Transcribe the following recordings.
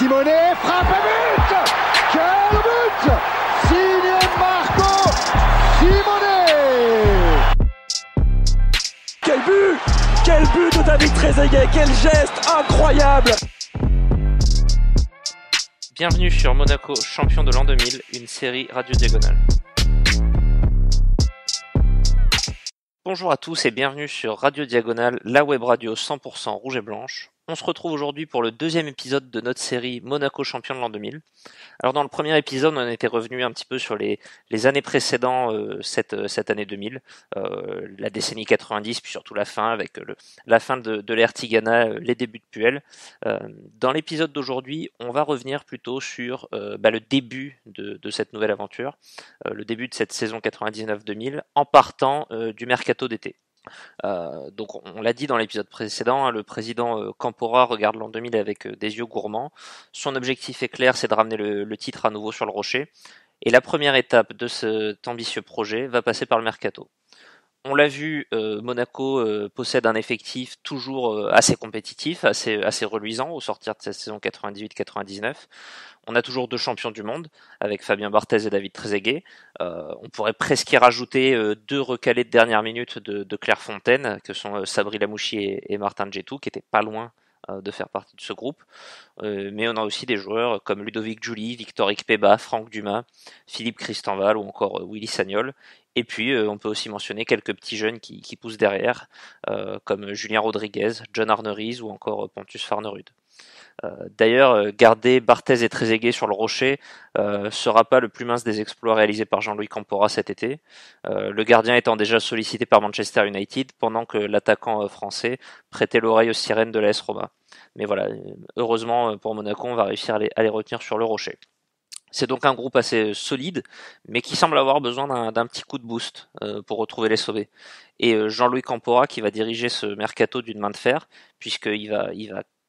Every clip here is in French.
Simone, frappe à but! Quel but! Signé Marco Simone! Quel but! Quel but de David Trezeguet! Quel geste incroyable! Bienvenue sur Monaco, champion de l'an 2000, une série Radio Diagonale. Bonjour à tous et bienvenue sur Radio Diagonale, la web radio 100% rouge et blanche. On se retrouve aujourd'hui pour le deuxième épisode de notre série Monaco champion de l'an 2000. Alors dans le premier épisode, on était revenu un petit peu sur les années précédentes cette année 2000, la décennie 90, puis surtout la fin avec la fin de l'ère Tigana, les débuts de Puel. Dans l'épisode d'aujourd'hui, on va revenir plutôt sur le début de cette nouvelle aventure, le début de cette saison 99-2000, en partant du mercato d'été. Donc on l'a dit dans l'épisode précédent, le président Campora regarde l'an 2000 avec des yeux gourmands. Son objectif est clair, c'est de ramener le titre à nouveau sur le rocher. Et la première étape de cet ambitieux projet va passer par le mercato. On l'a vu, Monaco possède un effectif toujours assez compétitif, assez reluisant au sortir de cette saison 98-99. On a toujours deux champions du monde, avec Fabien Barthez et David Trezeguet. On pourrait presque y rajouter deux recalés de dernière minute de Clairefontaine, que sont Sabri Lamouchi et Martin Djetou, qui étaient pas loin de faire partie de ce groupe. Mais on a aussi des joueurs comme Ludovic Giuli, Victor Ikpeba, Franck Dumas, Philippe Christenval ou encore Willy Sagnol. Et puis on peut aussi mentionner quelques petits jeunes qui poussent derrière, comme Julien Rodriguez, John Arneries ou encore Pontus Farnerud. D'ailleurs, garder Barthez et Trezeguet sur le rocher sera pas le plus mince des exploits réalisés par Jean-Louis Campora cet été, le gardien étant déjà sollicité par Manchester United pendant que l'attaquant français prêtait l'oreille aux sirènes de l'AS Roma. Mais voilà, heureusement pour Monaco, on va réussir à les retenir sur le rocher. C'est donc un groupe assez solide, mais qui semble avoir besoin d'un petit coup de boost pour retrouver les sauvés. Et Jean-Louis Campora qui va diriger ce mercato d'une main de fer, puisqu'il va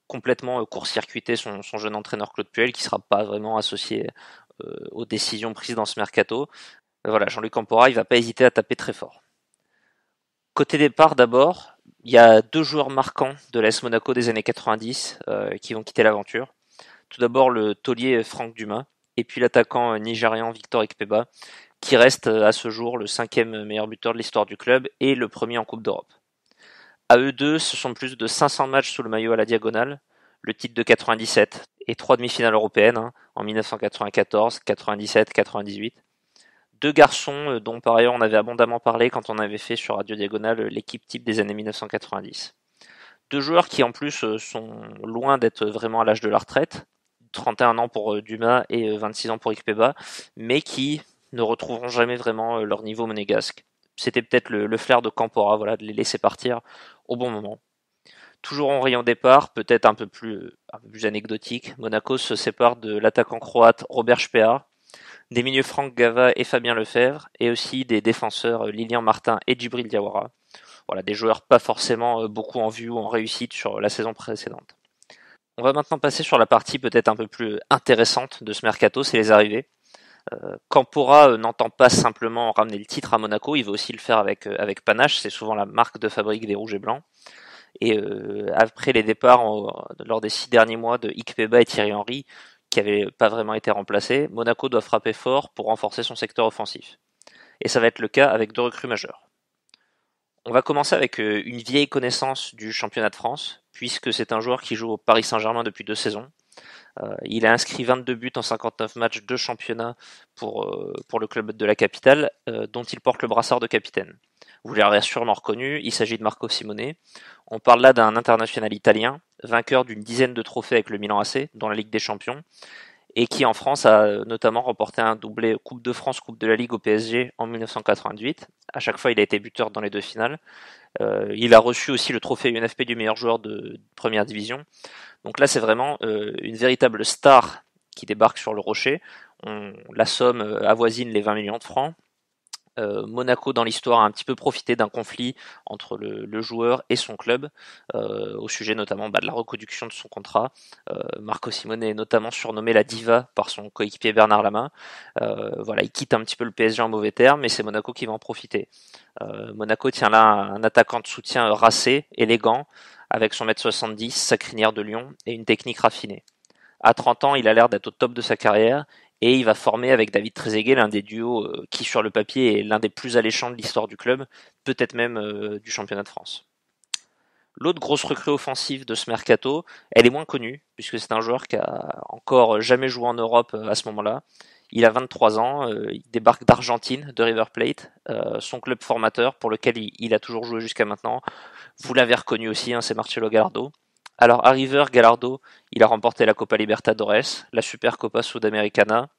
complètement court-circuiter son jeune entraîneur Claude Puel, qui sera pas vraiment associé aux décisions prises dans ce mercato. Voilà, Jean-Louis Campora, il va pas hésiter à taper très fort. Côté départ d'abord, il y a deux joueurs marquants de l'AS Monaco des années 90 qui vont quitter l'aventure. Tout d'abord le taulier Franck Dumas, et puis l'attaquant nigérian Victor Ikpeba, qui reste à ce jour le 5e meilleur buteur de l'histoire du club et le premier en Coupe d'Europe. À eux deux, ce sont plus de 500 matchs sous le maillot à la diagonale, le titre de 97 et 3 demi-finales européennes en 1994, 97, 98. Deux garçons dont par ailleurs on avait abondamment parlé quand on avait fait sur Radio Diagonale l'équipe type des années 1990. Deux joueurs qui en plus sont loin d'être vraiment à l'âge de la retraite, 31 ans pour Dumas et 26 ans pour Ikpeba, mais qui ne retrouveront jamais vraiment leur niveau monégasque. C'était peut-être le flair de Campora, voilà, de les laisser partir au bon moment. Toujours en rayon départ, peut-être un peu plus anecdotique, Monaco se sépare de l'attaquant croate Robert Špeha, des milieux Franck Gava et Fabien Lefebvre, et aussi des défenseurs Lilian Martin et Djibril Diawara. Voilà, des joueurs pas forcément beaucoup en vue ou en réussite sur la saison précédente. On va maintenant passer sur la partie peut-être un peu plus intéressante de ce mercato, c'est les arrivées. Campora n'entend pas simplement ramener le titre à Monaco, il veut aussi le faire avec panache, c'est souvent la marque de fabrique des rouges et blancs. Et après les départs lors des 6 derniers mois de Ikpeba et Thierry Henry, qui n'avaient pas vraiment été remplacés, Monaco doit frapper fort pour renforcer son secteur offensif. Et ça va être le cas avec deux recrues majeures. On va commencer avec une vieille connaissance du championnat de France, puisque c'est un joueur qui joue au Paris Saint-Germain depuis 2 saisons. Il a inscrit 22 buts en 59 matchs de championnat pour le club de la capitale, dont il porte le brassard de capitaine. Vous l'aurez sûrement reconnu, il s'agit de Marco Simone. On parle là d'un international italien, vainqueur d'une dizaine de trophées avec le Milan AC, dans la Ligue des Champions, et qui en France a notamment remporté un doublé Coupe de France, Coupe de la Ligue au PSG en 1988. À chaque fois, il a été buteur dans les 2 finales. Il a reçu aussi le trophée UNFP du meilleur joueur de première division. Donc là, c'est vraiment une véritable star qui débarque sur le rocher. La somme avoisine les 20 millions de francs. Monaco dans l'histoire a un petit peu profité d'un conflit entre le joueur et son club au sujet notamment de la reconduction de son contrat. Marco Simone est notamment surnommé la diva par son coéquipier Bernard Lama. Voilà, il quitte un petit peu le PSG en mauvais termes, mais c'est Monaco qui va en profiter. Monaco tient là un attaquant de soutien racé, élégant, avec son 1m70, sa crinière de lion et une technique raffinée. À 30 ans, il a l'air d'être au top de sa carrière et il va former avec David Trezeguet l'un des duos qui sur le papier est l'un des plus alléchants de l'histoire du club, peut-être même du championnat de France. L'autre grosse recrue offensive de ce mercato, elle est moins connue, puisque c'est un joueur qui a encore jamais joué en Europe à ce moment-là. Il a 23 ans, il débarque d'Argentine, de River Plate, son club formateur pour lequel il a toujours joué jusqu'à maintenant. Vous l'avez reconnu aussi, hein, c'est Marcelo Gallardo. Alors à River, Gallardo, il a remporté la Copa Libertadores, la Supercopa Sudamericana.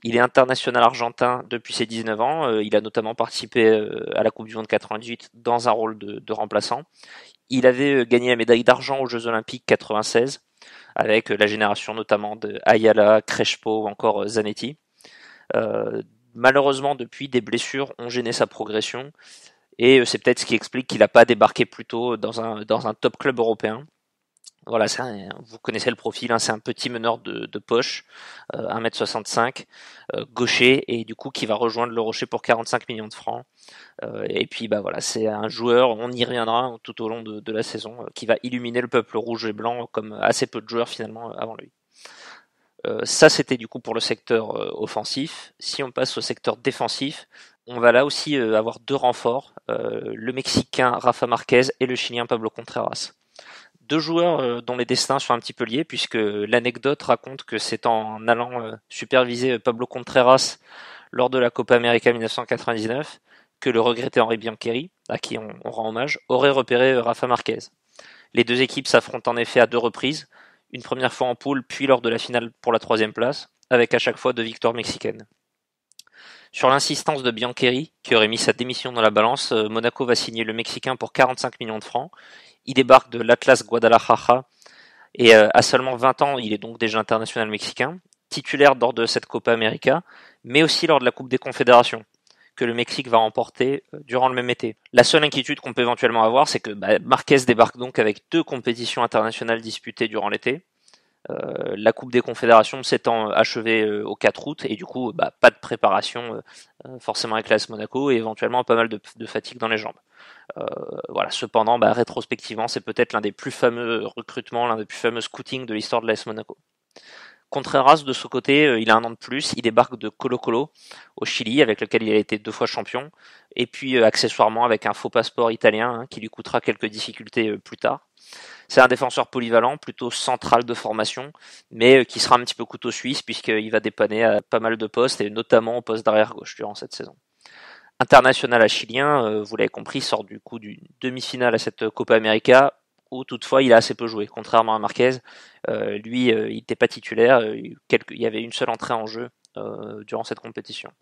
Il est international argentin depuis ses 19 ans. Il a notamment participé à la Coupe du Monde 98 dans un rôle de remplaçant. Il avait gagné la médaille d'argent aux Jeux Olympiques 96, avec la génération notamment de Ayala, Crespo ou encore Zanetti. Malheureusement, depuis, des blessures ont gêné sa progression, et c'est peut-être ce qui explique qu'il n'a pas débarqué plus tôt dans un top club européen. Voilà, vous connaissez le profil, hein, c'est un petit meneur de poche, 1m65, gaucher, et du coup qui va rejoindre le Rocher pour 45 millions de francs. Et puis bah voilà, c'est un joueur, on y reviendra tout au long de la saison, qui va illuminer le peuple rouge et blanc comme assez peu de joueurs finalement avant lui. Ça c'était du coup pour le secteur offensif. Si on passe au secteur défensif, on va là aussi avoir deux renforts, le Mexicain Rafa Marquez et le Chilien Pablo Contreras. Deux joueurs dont les destins sont un petit peu liés, puisque l'anecdote raconte que c'est en allant superviser Pablo Contreras lors de la Copa América 1999 que le regretté Henri Biancheri, à qui on rend hommage, aurait repéré Rafa Marquez. Les deux équipes s'affrontent en effet à deux reprises, une première fois en poule, puis lors de la finale pour la 3e place, avec à chaque fois 2 victoires mexicaines. Sur l'insistance de Biancheri, qui aurait mis sa démission dans la balance, Monaco va signer le Mexicain pour 45 millions de francs. Il débarque de l'Atlas Guadalajara et à seulement 20 ans, il est donc déjà international mexicain, titulaire lors de cette Copa América, mais aussi lors de la Coupe des Confédérations, que le Mexique va remporter durant le même été. La seule inquiétude qu'on peut éventuellement avoir, c'est que Marquez débarque donc avec 2 compétitions internationales disputées durant l'été. La Coupe des Confédérations s'étant achevée au 4 août et du coup pas de préparation forcément avec l'AS Monaco et éventuellement pas mal de fatigue dans les jambes. Voilà. Cependant, rétrospectivement, c'est peut-être l'un des plus fameux recrutements, l'un des plus fameux scootings de l'histoire de l'AS Monaco. Contreras, de ce côté, il a un an de plus, il débarque de Colo-Colo au Chili, avec lequel il a été 2 fois champion, et puis accessoirement avec un faux passeport italien qui lui coûtera quelques difficultés plus tard. C'est un défenseur polyvalent, plutôt central de formation, mais qui sera un petit peu couteau suisse puisqu'il va dépanner à pas mal de postes, et notamment au poste d'arrière gauche durant cette saison. International chilien, vous l'avez compris, sort du coup d'une demi-finale à cette Copa América, où toutefois il a assez peu joué, contrairement à Marquez. Lui, il n'était pas titulaire, il y avait une seule entrée en jeu durant cette compétition.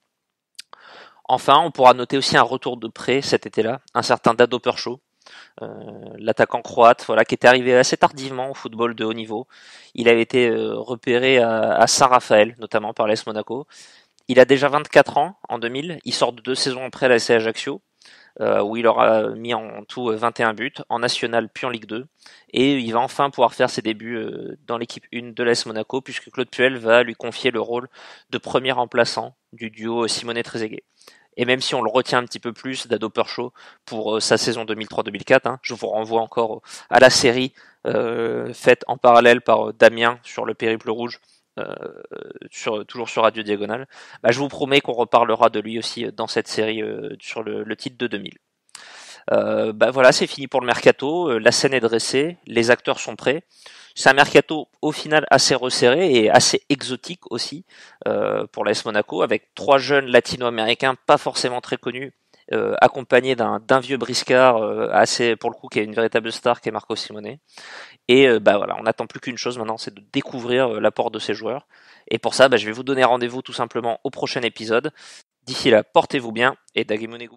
Enfin, on pourra noter aussi un retour de prêt cet été-là, un certain Dado Percho, l'attaquant croate, qui était arrivé assez tardivement au football de haut niveau. Il avait été repéré à Saint-Raphaël, notamment par l'AS Monaco. Il a déjà 24 ans en 2000, il sort de 2 saisons après l'AS Ajaccio, où il aura mis en tout 21 buts, en National puis en Ligue 2, et il va enfin pouvoir faire ses débuts dans l'équipe 1 de l'AS Monaco, puisque Claude Puel va lui confier le rôle de premier remplaçant du duo Simone-Trezeguet. Et même si on le retient un petit peu plus, Dado Percho, pour sa saison 2003-2004, je vous renvoie encore à la série faite en parallèle par Damien sur le Périple Rouge, toujours sur Radio Diagonale. Je vous promets qu'on reparlera de lui aussi dans cette série sur le titre de 2000. Voilà, c'est fini pour le mercato, la scène est dressée, les acteurs sont prêts. C'est un mercato au final assez resserré et assez exotique aussi pour l'AS Monaco, avec 3 jeunes latino-américains pas forcément très connus, accompagnés d'un vieux briscard assez, pour le coup, qui est une véritable star, qui est Marco Simone. Et voilà, on n'attend plus qu'une chose maintenant, c'est de découvrir l'apport de ces joueurs. Et pour ça, je vais vous donner rendez-vous tout simplement au prochain épisode. D'ici là, portez-vous bien et Dagemonegu.